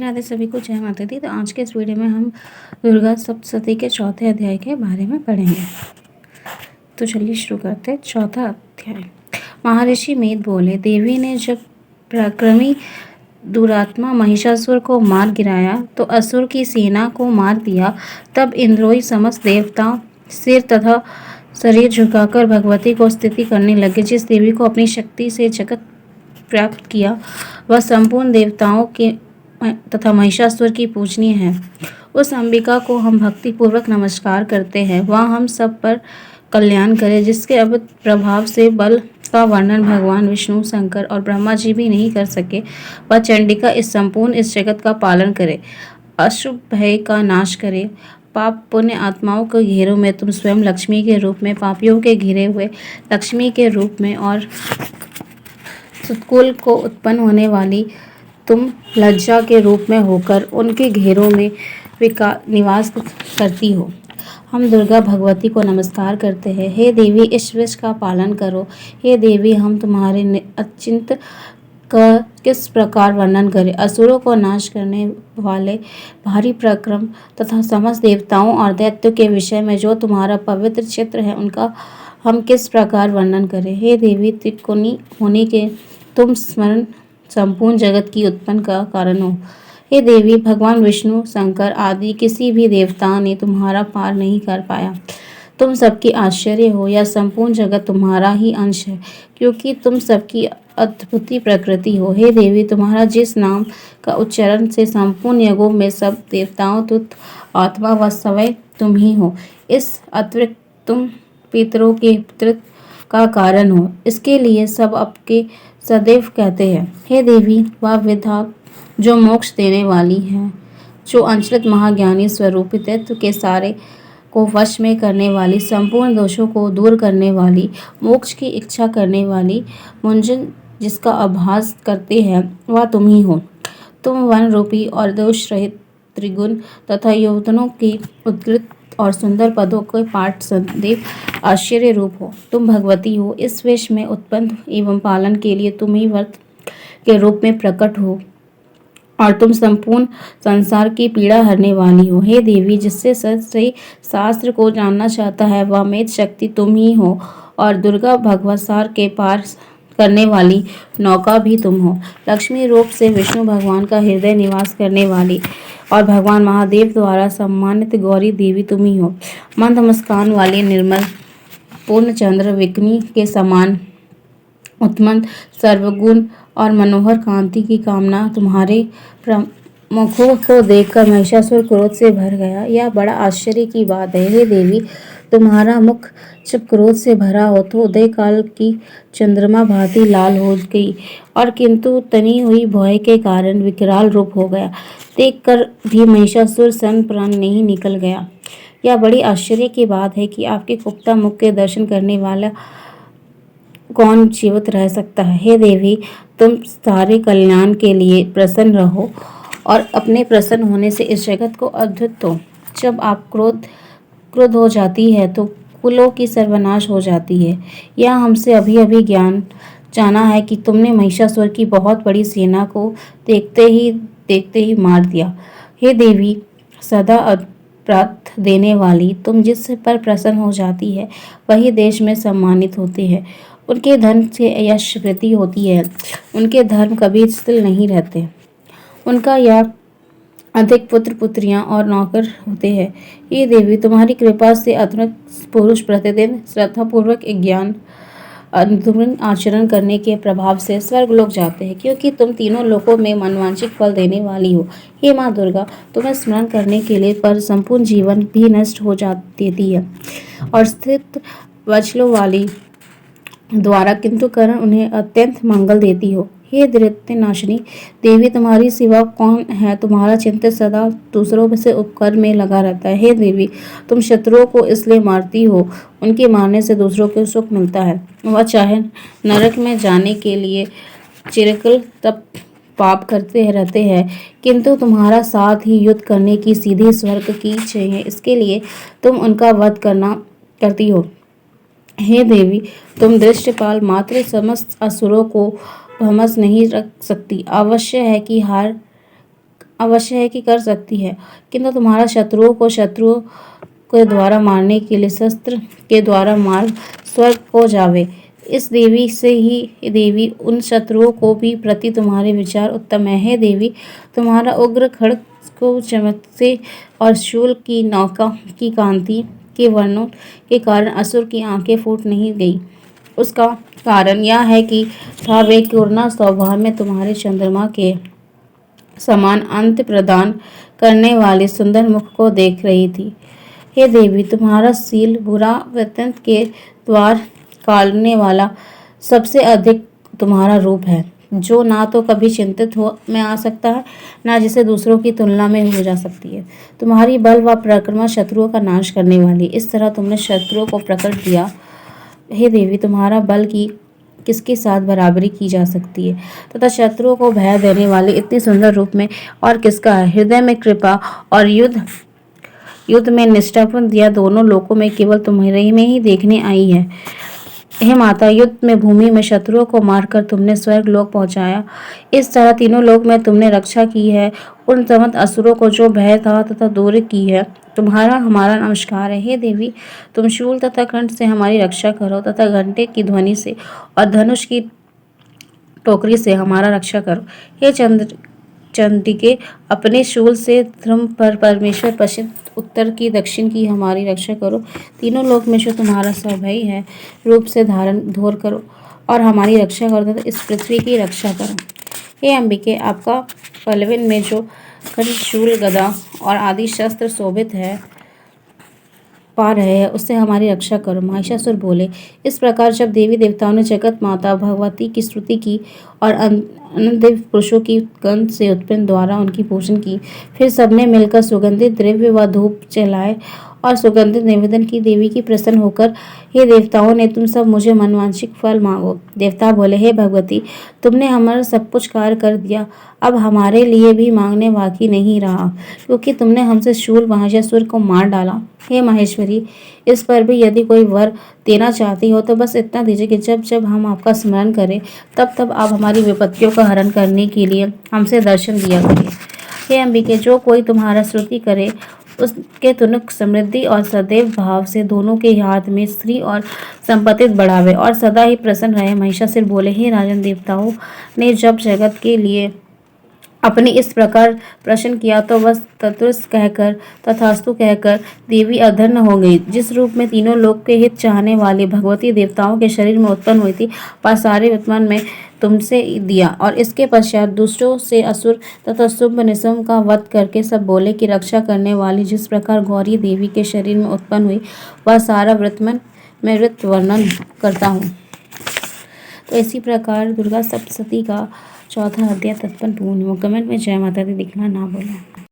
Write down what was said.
राधे सभी को जय माता दी। तो आज के इस वीडियो में हम दुर्गा सप्तशती के चौथे अध्याय के बारे में पढ़ेंगे। तो चलिए शुरू करते हैं। चौथा अध्याय। महर्षि मेद बोले, देवी ने जब पराक्रमी दुरात्मा महिषासुर को मार गिराया तो असुर की सेना को मार दिया। तब इंद्रोई समस्त देवता सिर तथा शरीर झुकाकर भगवती को स्तुति करने लगे। जिस देवी को अपनी शक्ति से जगत प्राप्त किया वह संपूर्ण देवताओं के तथा महिषासुर की पूजनीय है। उस अंबिका को हम भक्ति पूर्वक नमस्कार करते हैं। वह हम सब पर कल्याण करे, जिसके अद्भुत प्रभाव से बल का वर्णन भगवान विष्णु, शंकर और ब्रह्मा जी भी नहीं कर सके। वह चंडिका इस जगत का पालन करे, अशुभ भय का नाश करे। पाप पुण्य आत्माओं के घेरों में तुम स्वयं लक्ष्मी के रूप में, पापियों के घिरे हुए लक्ष्मी के रूप में और सुतकुल को उत्पन्न होने वाली तुम लज्जा के रूप में होकर उनके घेरों में निवास करती हो। हम दुर्गा भगवती को नमस्कार करते हैं। हे देवी, इस विश्व का पालन करो। हे देवी, हम तुम्हारे अचिंत का किस प्रकार वर्णन करें। असुरों को नाश करने वाले भारी पराक्रम तथा समस्त देवताओं और दैत्यों के विषय में जो तुम्हारा पवित्र चित्र है, उनका हम किस प्रकार वर्णन करें। हे देवी, त्रिकोणी होने के तुम स्मरण संपूर्ण जगत की उत्पन्न का कारण हो। हे देवी, भगवान विष्णु, शंकर आदि किसी भी देवता ने तुम्हारा पार नहीं कर पाया। तुम सबकी आश्चर्य हो। यह संपूर्ण जगत तुम्हारा ही अंश है, क्योंकि तुम सबकी अद्भुत प्रकृति हो। हे देवी, तुम्हारा जिस नाम का उच्चारण से संपूर्ण युगों में सब देवताओं तुत आत्मा व स्वयं तुम ही हो। इस अतिरिक्त तुम पितरों के पितृत्व का कारण हो। इसके लिए सब आपके सदैव कहते हैं। हे देवी, वह विद्या जो मोक्ष देने वाली है, जो अंचलित महाज्ञानी स्वरूपी तत्व के सारे को वश में करने वाली, संपूर्ण दोषों को दूर करने वाली, मोक्ष की इच्छा करने वाली, मुंजन जिसका आभास करते हैं, वह तुम ही हो। तुम वन रूपी और दोष रहित त्रिगुण तथा यौवनों की उत्कृष्ट और सुंदर पदों के पाठ सदैव आश्चर्य रूप हो। तुम भगवती हो। इस विश्व में उत्पन्न एवं पालन के लिए तुम ही व्रत के रूप में प्रकट हो और तुम संपूर्ण संसार की पीड़ा हरने वाली हो। हे देवी, जिससे सही शास्त्र को जानना चाहता है, वह मेध शक्ति तुम ही हो और दुर्गा भगवसार के पार करने वाली नौका भी तुम हो। लक्ष्मी रूप से विष्णु भगवान का हृदय निवास करने वाली और भगवान महादेव द्वारा सम्मानित गौरी देवी तुम ही हो। मंद मुस्कान वाली, निर्मल पूर्ण चंद्र विकनी के समान उत्तम सर्वगुण और मनोहर कांति की कामना तुम्हारे मुखों को देखकर महिषासुर क्रोध से भर गया। यह बड़ा आश्चर्य की बात है। हे देवी, तुम्हारा मुख जब क्रोध से भरा हो तो उदय काल की चंद्रमा भांति लाल हो गई और किंतु तनी हुई भय के कारण विकराल रूप हो गया। देखकर भी महिषासुर सन प्राण नहीं निकल गया। यह बड़ी आश्चर्य की बात है कि आपके कुप्ता मुख के दर्शन करने वाला कौन जीवित रह सकता है। हे देवी, तुम सारे कल्याण के लिए प्रसन्न रहो और अपने प्रसन्न होने से इस जगत को अद्भुत दो। जब आप क्रोध हो जाती है तो कुलों की सर्वनाश हो जाती है। यह हमसे अभी अभी ज्ञान जाना है कि तुमने महिषासुर की बहुत बड़ी सेना को देखते ही मार दिया। हे देवी, सदा अपराध देने वाली, तुम जिस पर प्रसन्न हो जाती है वही देश में सम्मानित होते हैं। उनके धन से यश वृद्धि होती है। उनके धर्म कभी स्थिर नहीं रहते। उनका यह अधिक पुत्र पुत्रियां और नौकर होते हैं। ये देवी, तुम्हारी कृपा से अतुलित पुरुष प्रतिदिन श्रद्धापूर्वक ज्ञान आचरण करने के प्रभाव से स्वर्गलोक जाते हैं, क्योंकि तुम तीनों लोकों में मनवांछित फल देने वाली हो। हे माँ दुर्गा, तुम्हें स्मरण करने के लिए पर संपूर्ण जीवन भी नष्ट हो देती है और स्थित वचलों वाली द्वारा किंतु करण उन्हें अत्यंत मंगल देती हो। हे दैत्य नाशिनी देवी, तुम्हारी सिवा कौन है। तुम्हारा चिंतन सदा दूसरों से उपकर में लगा रहता है। हे देवी, तुम शत्रुओं को इसलिए मारती हो, उनके मारने से दूसरों को सुख मिलता है। वह चाहे नरक में जाने के लिए चिरकाल तप पाप करते रहते हैं, किंतु तुम्हारा साथ ही युद्ध करने की सीधी स्वर्ग की चाहिए, इसके लिए तुम उनका वध करती हो। हे देवी, तुम दृष्टपाल मात्र समस्त असुरों को भमस नहीं रख सकती। अवश्य है कि अवश्य है कि कर सकती है, किंतु तुम्हारा शत्रुओं के द्वारा मारने के लिए शस्त्र के द्वारा मार्ग स्वर्ग को जावे। इस देवी से ही देवी उन शत्रुओं को भी प्रति तुम्हारे विचार उत्तम है। हे देवी, तुम्हारा उग्र खड्ग को चमकते और शूल की नौका की कांति के वर्णों के कारण असुर की आंखें फूट नहीं गई। उसका कारण यह है कि था वे पूर्णा स्वभाव में तुम्हारे चंद्रमा के समान अंत प्रदान करने वाले सुंदर मुख को देख रही थी। हे देवी, तुम्हारा सील बुरा वृत्तांत के द्वार काटने वाला सबसे अधिक तुम्हारा रूप है, जो ना तो कभी चिंतित हो में आ सकता है, ना जिसे दूसरों की तुलना में हो जा सकती है। तुम्हारी बल व पराक्रम शत्रुओं का नाश करने वाली, इस तरह तुमने शत्रुओं को प्रकट दिया। हे देवी, तुम्हारा बल की किसके साथ बराबरी की जा सकती है तथा शत्रुओं को भय देने वाले इतने सुंदर रूप में और किसका है। हृदय में कृपा और युद्ध में निष्ठापूर्ण दिया दोनों लोकों में केवल तुम्हारे में ही देखने आई है। हे माता, युद्ध में भूमि में शत्रुओं को मारकर तुमने स्वर्ग लोक पहुंचाया। इस तरह तीनों लोक में तुमने रक्षा की है, उन समस्त असुरों को जो भय था तथा दूर की है। तुम्हारा हमारा नमस्कार है। हे देवी, तुम शूल तथा खंड से हमारी रक्षा करो तथा घंटे की ध्वनि से और धनुष की टोकरी से हमारा रक्षा करो। हे चंडिके, अपने शूल से ध्रुव पर परमेश्वर पश्चिम उत्तर की दक्षिण की हमारी रक्षा करो। तीनों लोक में जो तुम्हारा स्वभय है रूप से धोर करो और हमारी रक्षा करो तथा इस पृथ्वी की रक्षा करो। हे अंबिके, आपका पलविन में जो खंड शूल गदा और आदि शस्त्र शोभित है पा रहे हैं, उससे हमारी रक्षा करो। महिषासुर बोले। इस प्रकार जब देवी देवताओं ने जगत माता भगवती की स्तुति की और अनंत पुरुषों की गंध से उत्पन्न द्वारा उनकी पूजन की, फिर सबने मिलकर सुगंधित द्रव्य व धूप जलाए और सुगंधित निवेदन की। देवी की प्रसन्न होकर, हे देवताओं ने तुम सब मुझे मनवांछित फल मांगो। देवता बोले, हे भगवती, तुमने हमारा सब कुछ कार्य कर दिया, अब हमारे लिए भी मांगने बाकी नहीं रहा, क्योंकि तुमने हमसे शूल महिषासुर को मार डाला। हे महेश्वरी, इस पर भी यदि कोई वर देना चाहती हो तो बस इतना दीजिए कि जब जब हम आपका स्मरण करें तब तब आप हमारी विपत्तियों का हरण करने के लिए हमसे दर्शन दिया करिए। हे अंबिके, जो कोई तुम्हारा स्तुति करे उसके तुनक समृद्धि और सदैव भाव से दोनों के हाथ में स्त्री और संपत्ति बढ़ावे और सदा ही प्रसन्न रहे। महिषासुर बोले, हे राजन, देवताओं ने जब जगत के लिए अपने इस प्रकार प्रश्न किया तो बस तत्वस्त कहकर तथास्तु कहकर देवी अधर्म हो गई। जिस रूप में तीनों लोक के हित चाहने वाली भगवती देवताओं के शरीर में उत्पन्न हुई थी, वह सारे वर्तमान में तुमसे दिया और इसके पश्चात दुष्टों से असुर तथा शुभ निशुम्भ का वध करके सब बोले की रक्षा करने वाली जिस प्रकार गौरी देवी के शरीर में उत्पन्न हुई, वह सारा वर्तमान में वृत्त वर्णन करता हूँ। तो इसी प्रकार दुर्गा सप्तशती का चौथा अध्याय तत्पन पूर्ण हो। कमेंट में जय माता दी लिखना ना भूलें।